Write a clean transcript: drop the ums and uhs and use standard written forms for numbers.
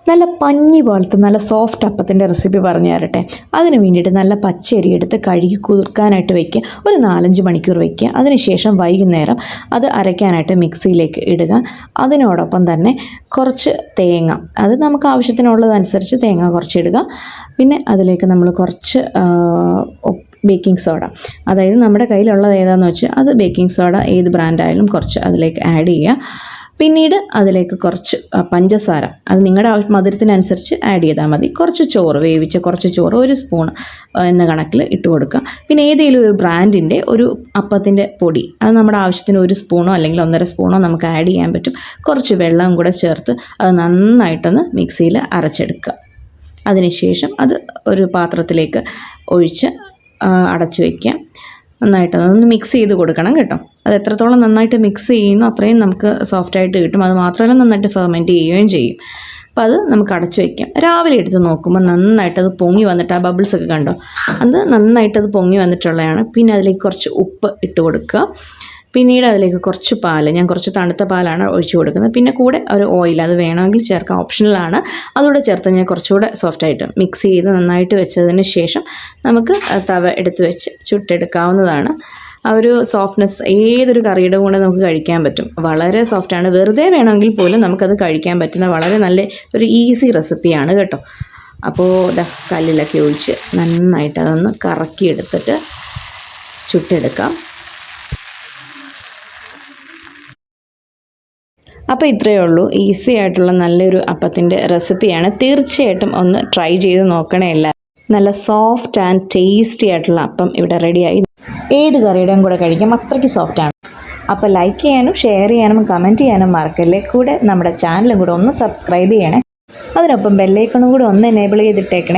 നല്ല പഞ്ഞി പോലത്തെ നല്ല സോഫ്റ്റ് അപ്പത്തിൻ്റെ റെസിപ്പി പറഞ്ഞു തരട്ടെ. അതിന് വേണ്ടിയിട്ട് നല്ല പച്ചരി എടുത്ത് കഴുകി കുതിർക്കാനായിട്ട് വയ്ക്കുക. ഒരു 4-5 മണിക്കൂർ വയ്ക്കുക. അതിനുശേഷം വൈകുന്നേരം അത് അരയ്ക്കാനായിട്ട് മിക്സിയിലേക്ക് ഇടുക. അതിനോടൊപ്പം തന്നെ കുറച്ച് തേങ്ങ, അത് നമുക്ക് ആവശ്യത്തിനുള്ളതനുസരിച്ച് തേങ്ങ കുറച്ചിടുക. പിന്നെ അതിലേക്ക് നമ്മൾ കുറച്ച് ബേക്കിംഗ് സോഡ, അതായത് നമ്മുടെ കയ്യിലുള്ളത് ഏതാണെന്ന് വെച്ചാൽ അത് ബേക്കിംഗ് സോഡ ഏത് ബ്രാൻഡായാലും കുറച്ച് അതിലേക്ക് ആഡ് ചെയ്യുക. പിന്നീട് അതിലേക്ക് കുറച്ച് പഞ്ചസാര, അത് നിങ്ങളുടെ മധുരത്തിനനുസരിച്ച് ആഡ് ചെയ്താൽ മതി. കുറച്ച് ചോറ്, വേവിച്ച കുറച്ച് ചോറ് 1 സ്പൂൺ എന്ന കണക്കിൽ ഇട്ട് കൊടുക്കുക. പിന്നെ ഏതെങ്കിലും ഒരു ബ്രാൻഡിൻ്റെ ഒരു അപ്പത്തിൻ്റെ പൊടി, അത് നമ്മുടെ ആവശ്യത്തിന് 1 സ്പൂണോ അല്ലെങ്കിൽ 1.5 സ്പൂണോ നമുക്ക് ആഡ് ചെയ്യാൻ പറ്റും. കുറച്ച് വെള്ളം കൂടെ ചേർത്ത് അത് നന്നായിട്ടൊന്ന് മിക്സിയിൽ അരച്ചെടുക്കുക. അതിനുശേഷം അത് ഒരു പാത്രത്തിലേക്ക് ഒഴിച്ച് അടച്ചു വയ്ക്കുക. നന്നായിട്ട് അതൊന്ന് മിക്സ് ചെയ്ത് കൊടുക്കണം കേട്ടോ. അത് എത്രത്തോളം നന്നായിട്ട് മിക്സ് ചെയ്യുന്നു അത്രയും നമുക്ക് സോഫ്റ്റായിട്ട് കിട്ടും. അത് മാത്രമല്ല നന്നായിട്ട് ഫെർമെൻറ്റ് ചെയ്യുകയും ചെയ്യും. അപ്പോൾ അത് നമുക്ക് അടച്ചു വയ്ക്കാം. രാവിലെ എടുത്ത് നോക്കുമ്പോൾ നന്നായിട്ടത് പൊങ്ങി വന്നിട്ട് ആ ബബിൾസ് ഒക്കെ കണ്ടോ, അത് നന്നായിട്ടത് പൊങ്ങി വന്നിട്ടുള്ളതാണ്. പിന്നെ അതിലേക്ക് കുറച്ച് ഉപ്പ് ഇട്ട് കൊടുക്കുക. പിന്നീട് അതിലേക്ക് കുറച്ച് പാല്, ഞാൻ കുറച്ച് തണുത്ത പാലാണ് ഒഴിച്ചു കൊടുക്കുന്നത്. പിന്നെ കൂടെ ഒരു ഓയിൽ, അത് വേണമെങ്കിൽ ചേർക്കാം, ഓപ്ഷണലാണ്. അതുകൂടെ ചേർത്ത് ഞാൻ കുറച്ചുകൂടെ സോഫ്റ്റായിട്ട് മിക്സ് ചെയ്ത് നന്നായിട്ട് വെച്ചതിന് ശേഷം നമുക്ക് തവ എടുത്ത് വെച്ച് ചുട്ടെടുക്കാവുന്നതാണ്. ആ ഒരു സോഫ്റ്റ്നെസ് ഏതൊരു കറിയുടെ കൂടെ നമുക്ക് കഴിക്കാൻ പറ്റും. വളരെ സോഫ്റ്റാണ്. വെറുതെ വേണമെങ്കിൽ പോലും നമുക്കത് കഴിക്കാൻ പറ്റുന്ന വളരെ നല്ല ഒരു ഈസി റെസിപ്പിയാണ് കേട്ടോ. അപ്പോൾ കല്ലിലൊക്കെ ഒഴിച്ച് നന്നായിട്ട് അതൊന്ന് കറക്കിയെടുത്തിട്ട് ചുട്ടെടുക്കാം. അപ്പോൾ ഇത്രയേ ഉള്ളൂ. ഈസി ആയിട്ടുള്ള നല്ലൊരു അപ്പത്തിൻ്റെ റെസിപ്പിയാണ്. തീർച്ചയായിട്ടും ഒന്ന് ട്രൈ ചെയ്ത് നോക്കണേ എല്ലാം. നല്ല സോഫ്റ്റ് ആൻഡ് ടേസ്റ്റി ആയിട്ടുള്ള അപ്പം ഇവിടെ റെഡിയായി. ഏത് കറിയുടെയും കൂടെ കഴിക്കാം, അത്രയ്ക്ക് സോഫ്റ്റാണ്. അപ്പോൾ ലൈക്ക് ചെയ്യാനും ഷെയർ ചെയ്യാനും കമൻറ്റ് ചെയ്യാനും മറക്കല്ലേ. കൂടെ നമ്മുടെ ചാനലും കൂടെ ഒന്ന് സബ്സ്ക്രൈബ് ചെയ്യണേ. അതിനൊപ്പം ബെല്ലൈക്കണും കൂടെ ഒന്ന് എനേബിൾ ചെയ്തിട്ടേക്കണേ.